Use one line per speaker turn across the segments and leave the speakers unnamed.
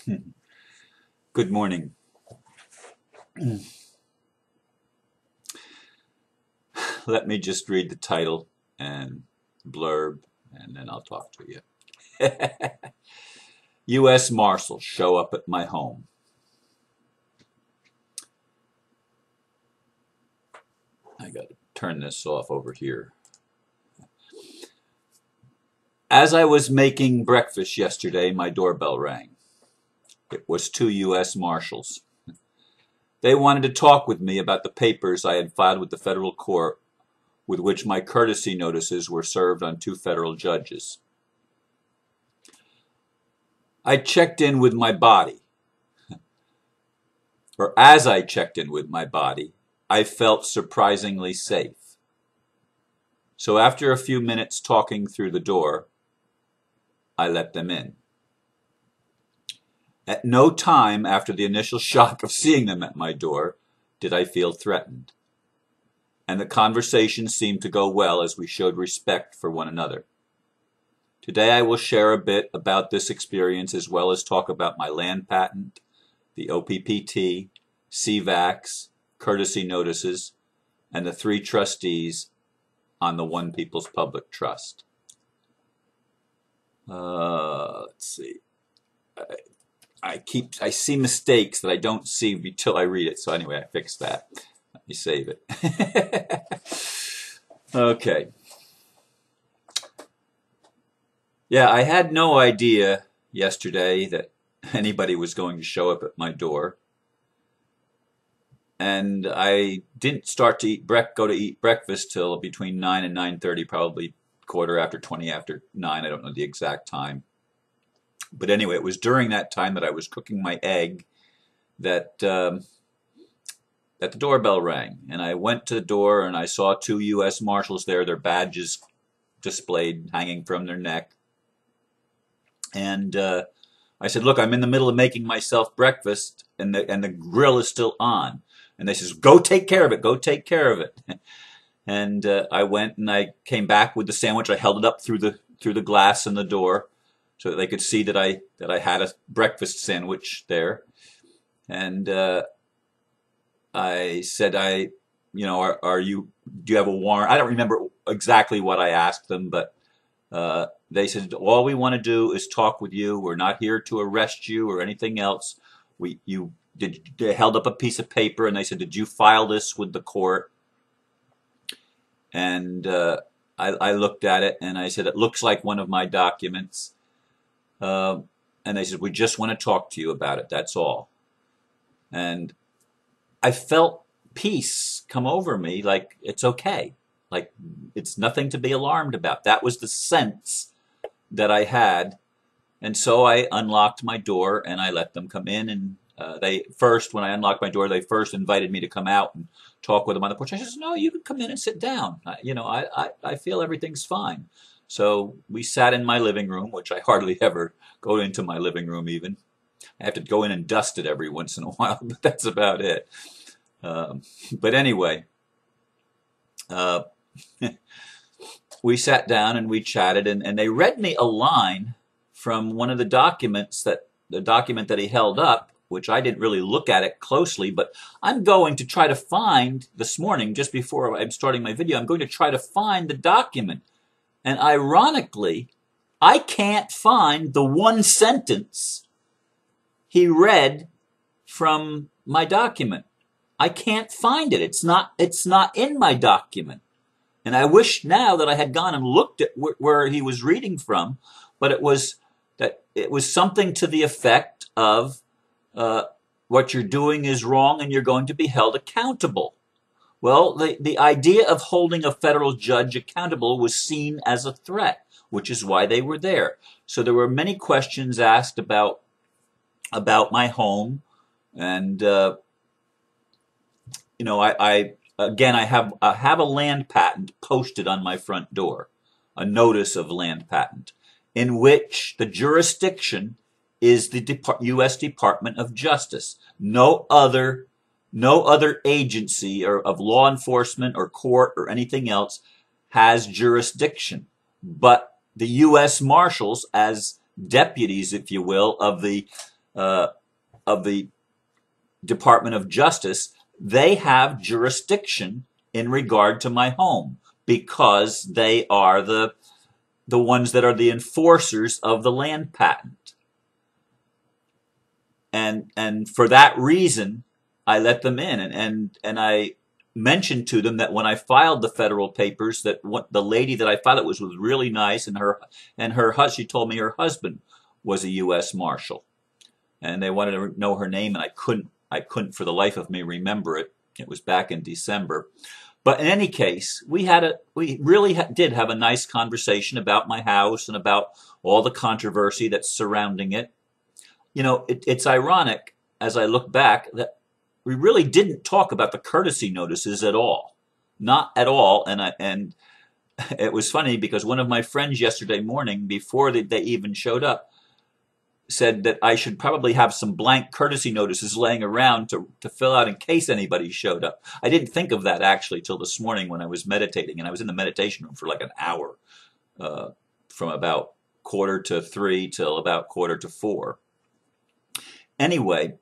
Good morning. Let me just read the title and blurb, and then I'll talk to you. U.S. Marshals show up at my home. I got to turn this off over here. As I was making breakfast yesterday, my doorbell rang. It was two U.S. Marshals. They wanted to talk with me about the papers I had filed with the federal court with which my courtesy notices were served on two federal judges. I checked in with my body, or as I checked in with my body, I felt surprisingly safe. So after a few minutes talking through the door, I let them in. At no time after the initial shock of seeing them at my door did I feel threatened, and the conversation seemed to go well as we showed respect for one another. Today I will share a bit about this experience as well as talk about my land patent, the OPPT, CVACs, courtesy notices, and the three trustees on the One People's Public Trust. Let's see. I see mistakes that I don't see until I read it. So anyway, I fixed that. Let me save it. Okay. Yeah, I had no idea yesterday that anybody was going to show up at my door. And I didn't start to go to eat breakfast till between 9 and 9:30, probably quarter after 20 after 9. I don't know the exact time. But anyway, it was during that time that I was cooking my egg that the doorbell rang. And I went to the door and I saw two U.S. Marshals there, their badges displayed, hanging from their neck. And I said, look, I'm in the middle of making myself breakfast and the grill is still on. And they says, go take care of it, go take care of it. And I went and I came back with the sandwich. I held it up through the glass in the door so that they could see that I had a breakfast sandwich there. And I said, do you have a warrant? I don't remember exactly what I asked them, but they said, all we want to do is talk with you. We're not here to arrest you or anything else. They held up a piece of paper and they said, did you file this with the court? And I looked at it and I said, it looks like one of my documents. And they said, we just want to talk to you about it. That's all. And I felt peace come over me, like it's okay. Like it's nothing to be alarmed about. That was the sense that I had. And so I unlocked my door and I let them come in. And when I unlocked my door, they first invited me to come out and talk with them on the porch. I said, no, you can come in and sit down. I feel everything's fine. So we sat in my living room, which I hardly ever go into my living room even. I have to go in and dust it every once in a while, but that's about it. But anyway, we sat down and we chatted, and they read me a line from one of the document that he held up, which I didn't really look at it closely, but I'm going to try to find this morning, just before I'm starting my video, I'm going to try to find the document. And ironically, I can't find the one sentence he read from my document. I can't find it. It's not in my document. And I wish now that I had gone and looked at where he was reading from, but it was something to the effect of what you're doing is wrong and you're going to be held accountable. Well, the idea of holding a federal judge accountable was seen as a threat, which is why they were there. So there were many questions asked about my home, and I have a land patent posted on my front door, a notice of land patent, in which the jurisdiction is the U.S. Department of Justice. No other agency or of law enforcement or court or anything else has jurisdiction. But the U.S. Marshals, as deputies, if you will, of the of the Department of Justice, they have jurisdiction in regard to my home because they are the ones that are the enforcers of the land patent. And for that reason, I let them in, and I mentioned to them that when I filed the federal papers, that the lady that I filed it was really nice, and she told me her husband was a U.S. Marshal, and they wanted to know her name, and I couldn't for the life of me remember it. It was back in December. But in any case, we really did have a nice conversation about my house and about all the controversy that's surrounding it. You know, it's ironic as I look back that we really didn't talk about the courtesy notices at all. Not at all. And it was funny because one of my friends yesterday morning, before they even showed up, said that I should probably have some blank courtesy notices laying around to fill out in case anybody showed up. I didn't think of that actually till this morning when I was meditating, and I was in the meditation room for like an hour, from about 2:45 till about 3:45. Anyway,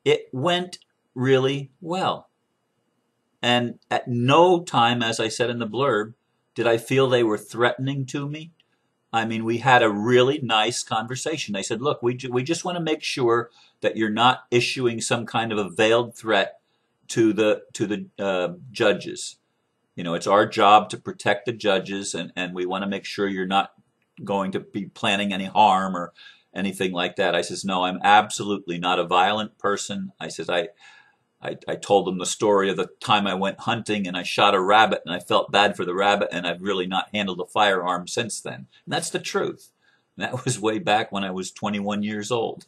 it went really well. And at no time, as I said in the blurb, did I feel they were threatening to me. I mean, we had a really nice conversation. They said, look, we just want to make sure that you're not issuing some kind of a veiled threat to the judges. You know, it's our job to protect the judges, and we want to make sure you're not going to be planning any harm or anything like that. I says, no, I'm absolutely not a violent person. I says, I told them the story of the time I went hunting and I shot a rabbit and I felt bad for the rabbit, and I've really not handled a firearm since then. And that's the truth. And that was way back when I was 21 years old.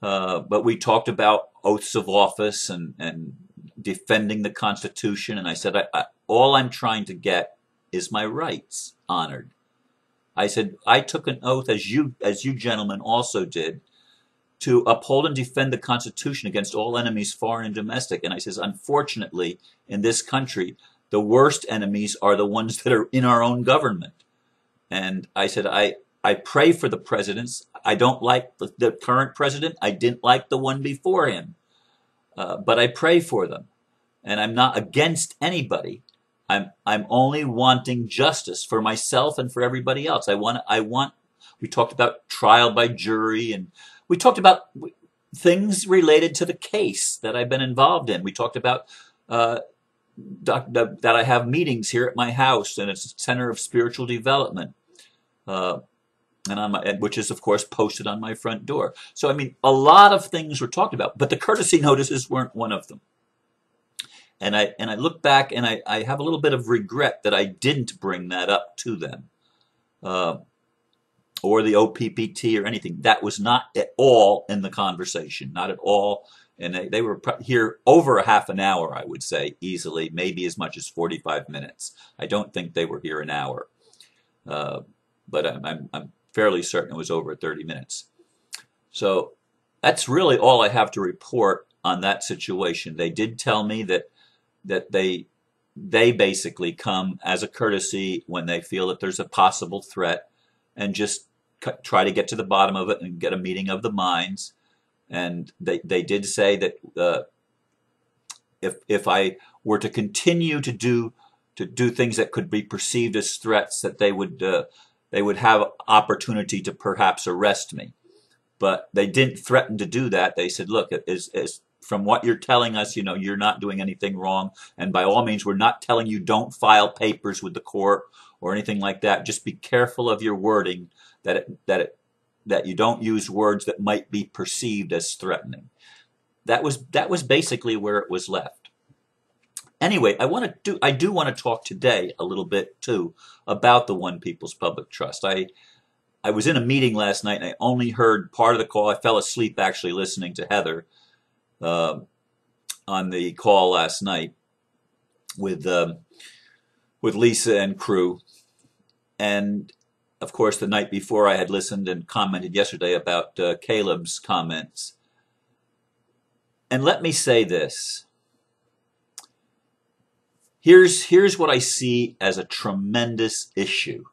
But we talked about oaths of office and defending the Constitution. And I said, all I'm trying to get is my rights honored. I said, I took an oath, as you gentlemen also did, to uphold and defend the Constitution against all enemies, foreign and domestic. And I says, unfortunately, in this country, the worst enemies are the ones that are in our own government. And I said, I pray for the presidents. I don't like the current president. I didn't like the one before him. But I pray for them. And I'm not against anybody. I'm only wanting justice for myself and for everybody else. We talked about trial by jury, and we talked about things related to the case that I've been involved in. We talked about that I have meetings here at my house, and it's a center of spiritual development, which is, of course, posted on my front door. So, I mean, a lot of things were talked about, but the courtesy notices weren't one of them. And I look back, and I have a little bit of regret that I didn't bring that up to them, or the OPPT or anything. That was not at all in the conversation, not at all. And they were here over a half an hour, I would say, easily, maybe as much as 45 minutes. I don't think they were here an hour, but I'm fairly certain it was over 30 minutes. So that's really all I have to report on that situation. They did tell me that they basically come as a courtesy when they feel that there's a possible threat, and just try to get to the bottom of it and get a meeting of the minds. And they did say that if I were to continue to do things that could be perceived as threats, that they would have opportunity to perhaps arrest me. But they didn't threaten to do that. They said, look, from what you're telling us, you know, you're not doing anything wrong. And by all means, we're not telling you don't file papers with the court or anything like that. Just be careful of your wording, that you don't use words that might be perceived as threatening. That was basically where it was left. Anyway, I do want to talk today a little bit too about the One People's Public Trust. I was in a meeting last night, and I only heard part of the call. I fell asleep actually listening to Heather on the call last night with Lisa and crew. And of course, the night before, I had listened and commented yesterday about Caleb's comments. And let me say this. Here's what I see as a tremendous issue.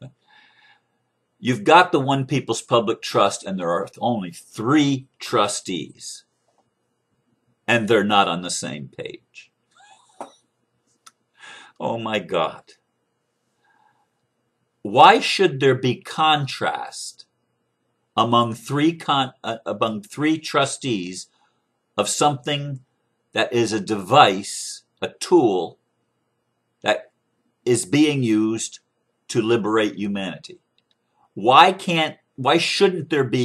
You've got the One People's Public Trust, and there are only 3 trustees, and they're not on the same page. Oh my God. Why should there be contrast among three trustees of something that is a device, a tool that is being used to liberate humanity? Why shouldn't there be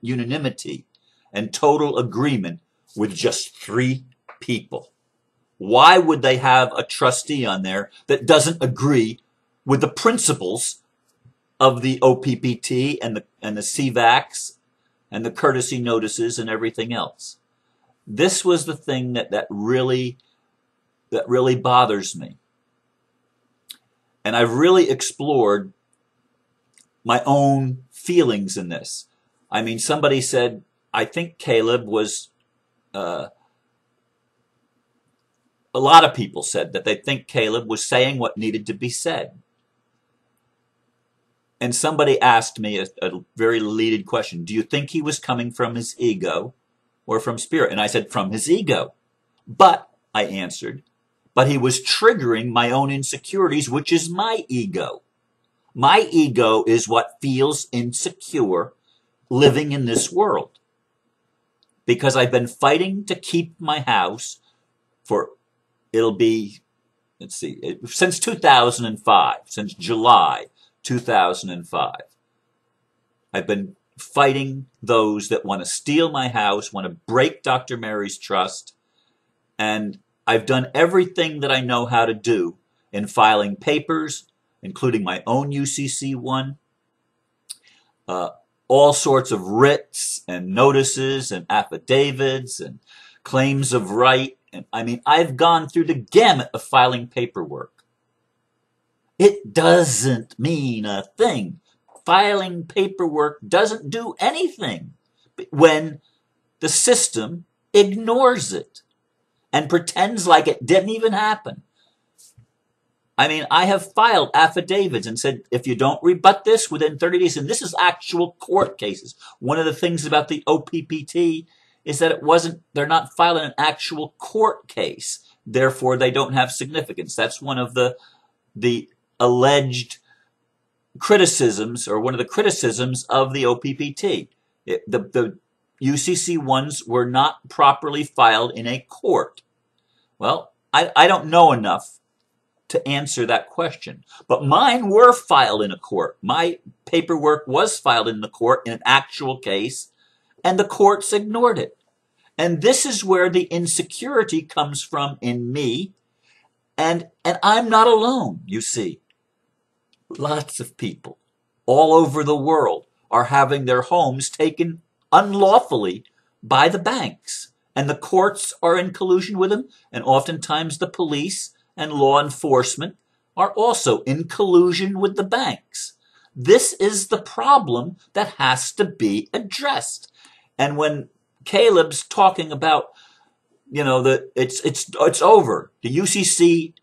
unanimity and total agreement with just 3 people? Why would they have a trustee on there that doesn't agree with the principles of the OPPT and the CVACs and the courtesy notices and everything else? This was the thing that really bothers me. And I've really explored my own feelings in this. I mean, somebody said, I think Caleb was, a lot of people said that they think Caleb was saying what needed to be said. And somebody asked me a very leaded question. Do you think he was coming from his ego or from spirit? And I said, from his ego. But, I answered, but he was triggering my own insecurities, which is my ego. My ego is what feels insecure living in this world. Because I've been fighting to keep my house for, it'll be, let's see, since 2005, since July 2005. I've been fighting those that want to steal my house, want to break Dr. Mary's trust, and I've done everything that I know how to do in filing papers, including my own UCC one, all sorts of writs and notices and affidavits and claims of right. And I mean, I've gone through the gamut of filing paperwork. It doesn't mean a thing. Filing paperwork doesn't do anything when the system ignores it and pretends like it didn't even happen. I mean, I have filed affidavits and said, if you don't rebut this within 30 days, and this is actual court cases. One of the things about the OPPT is that they're not filing an actual court case. Therefore, they don't have significance. That's one of the alleged criticisms, or one of the criticisms of the OPPT. The UCC ones were not properly filed in a court. Well, I don't know enough to answer that question. But mine were filed in a court. My paperwork was filed in the court in an actual case, and the courts ignored it. And this is where the insecurity comes from in me, and I'm not alone, you see. Lots of people all over the world are having their homes taken unlawfully by the banks, and the courts are in collusion with them, and oftentimes the police and law enforcement are also in collusion with the banks. This is the problem that has to be addressed. And when Caleb's talking about, you know, that it's over, the UCC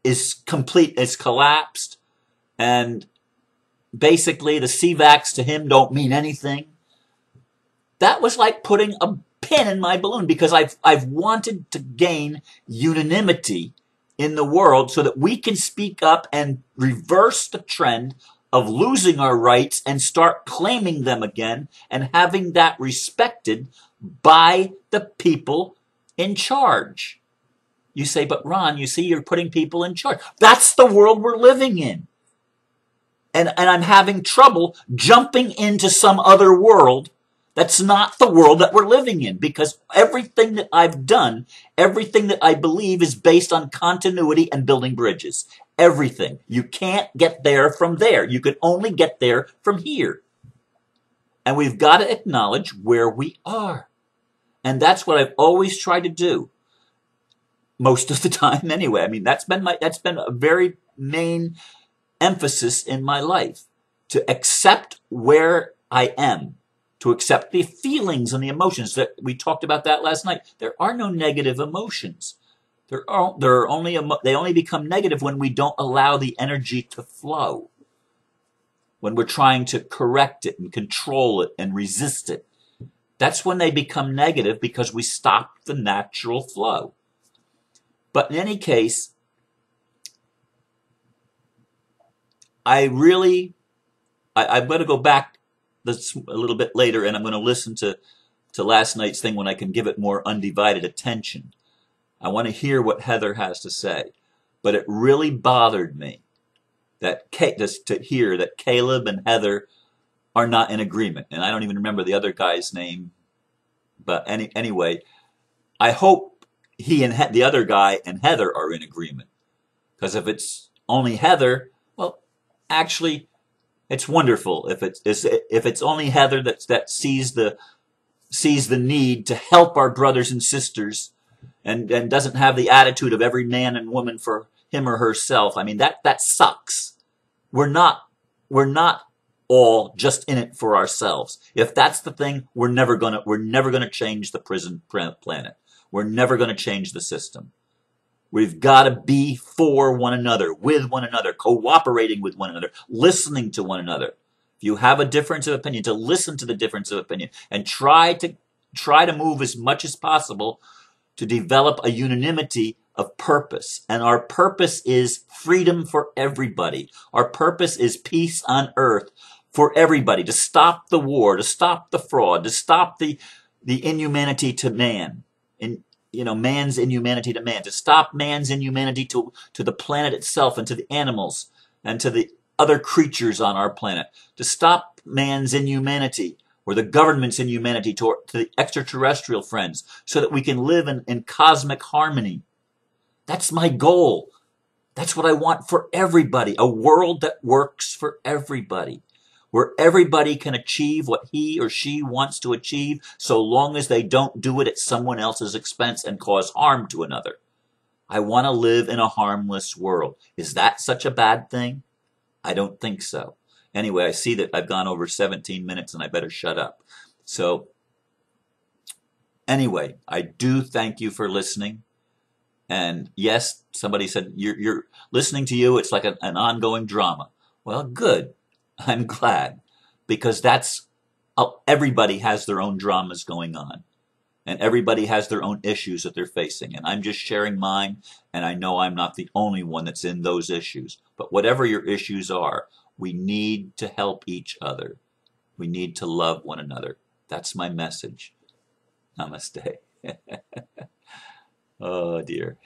is complete, it's collapsed, and basically the CVACs to him don't mean anything. That was like putting a pin in my balloon, because I've wanted to gain unanimity in the world so that we can speak up and reverse the trend of losing our rights and start claiming them again and having that respected by the people in charge. You say, but Ron, you see, you're putting people in charge. That's the world we're living in. And I'm having trouble jumping into some other world that's not the world that we're living in, because everything that I've done, everything that I believe is based on continuity and building bridges. Everything. You can't get there from there. You can only get there from here. And we've got to acknowledge where we are. And that's what I've always tried to do. Most of the time anyway. I mean, that's been a very main emphasis in my life. To accept where I am. To accept the feelings and the emotions. That we talked about that last night. There are no negative emotions. They only become negative when we don't allow the energy to flow. when we're trying to correct it and control it and resist it, that's when they become negative, because we stop the natural flow. But in any case, I'm going to go back this a little bit later, and I'm going to listen to last night's thing when I can give it more undivided attention. I want to hear what Heather has to say. But it really bothered me that just to hear that Caleb and Heather are not in agreement. And I don't even remember the other guy's name. But anyway, I hope he and the other guy and Heather are in agreement. Because if it's only Heather, well, actually, it's wonderful. If it's only Heather that sees the need to help our brothers and sisters, and doesn't have the attitude of every man and woman for him or herself. I mean, that sucks. We're not all just in it for ourselves. If that's the thing, we're never gonna change the prison planet. We're never gonna change the system. We've got to be for one another, with one another, cooperating with one another, listening to one another. If you have a difference of opinion, to listen to the difference of opinion and try to move as much as possible to develop a unanimity of purpose. And our purpose is freedom for everybody. Our purpose is peace on earth for everybody, to stop the war, to stop the fraud, to stop the inhumanity to man, and man's inhumanity to man, to stop man's inhumanity to the planet itself and to the animals and to the other creatures on our planet, to stop man's inhumanity or the government's inhumanity to the extraterrestrial friends, so that we can live in cosmic harmony. That's my goal. That's what I want for everybody. A world that works for everybody, where everybody can achieve what he or she wants to achieve, so long as they don't do it at someone else's expense and cause harm to another. I want to live in a harmless world. Is that such a bad thing? I don't think so. Anyway, I see that I've gone over 17 minutes and I better shut up. So anyway, I do thank you for listening. And yes, somebody said, you're listening to you, it's like an ongoing drama. Well, good. I'm glad, because everybody has their own dramas going on, and everybody has their own issues that they're facing. And I'm just sharing mine, and I know I'm not the only one that's in those issues. But whatever your issues are, we need to help each other. We need to love one another. That's my message. Namaste. Oh dear.